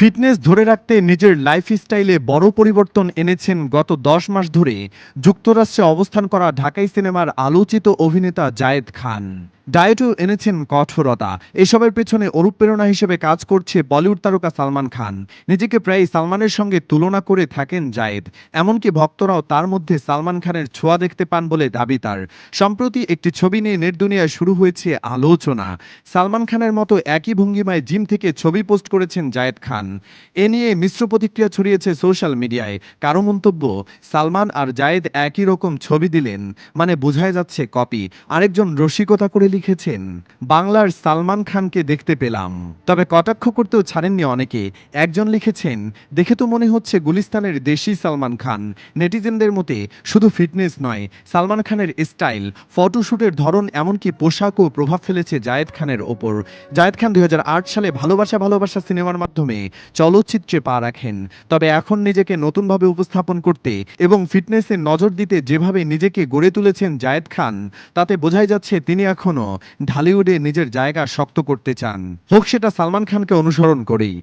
Fitness ধরে রাখতে নিজের লাইফস্টাইলে বড় পরিবর্তন এনেছেন গত ১০ মাস ধরে যুক্তরাষ্ট্রে অবস্থান করা ঢাকাই সিনেমার আলোচিত অভিনেতা জায়েদ খান। ডায়েটও এনেছেন কঠোরতা। এসবের পেছনে অনুপ্রেরণা হিসেবে কাজ করছে বলিউড তারকা সালমান খান। নিজেকে প্রায় সালমানের সঙ্গে তুলনা করে থাকেন জায়েদ। এমনকি ভক্তরাও তার মধ্যে সালমান খানের ছোঁয়া দেখতে পান বলে দাবি তার। সম্প্রতি একটি ছবি নিয়ে নেট দুনিয়ায় শুরু হয়েছে আলোচনা। সালমান খানের মতো একই ভঙ্গিমায় জিম থেকে ছবি পোস্ট করেছেন জায়েদ খান। এ নিয়ে মিশ্র প্রতিক্রিয়া ছড়িয়েছে সোশ্যাল মিডিয়ায়। কারো মন্তব্য, সালমান আর জায়েদ একই রকম ছবি দিলেন, মানে বোঝাই যাচ্ছে কপি। আরেকজন রসিকতা করে লিখেছেন, বাংলার সালমান খানকে দেখতে পেলাম। তবে কটাক্ষ করতেও ছাড়েননি অনেকে। একজন লিখেছেন, দেখে তো মনে হচ্ছে গুলিস্তানের দেশি সালমান খান। নেটিজেনদের মতে শুধু ফিটনেস নয়, সালমান খানের স্টাইল, ফটোশুটের ধরন, এমনকি পোশাকও প্রভাব ফেলেছে জায়েদ খানের ওপর। জায়েদ খান ২০০৮ সালে ভালোবাসা ভালোবাসা সিনেমার মাধ্যমে চলচ্চিত্রে পা রাখেন। তবে এখন নিজেকে নতুনভাবে উপস্থাপন করতে এবং ফিটনেসে নজর দিতে যেভাবে নিজেকে গড়ে তুলেছেন জায়েদ খান, তাতে বোঝাই যাচ্ছে তিনি এখনও ঢালিউডে নিজের জায়গা শক্ত করতে চান, হোক সেটা সালমান খানকে অনুসরণ করেই।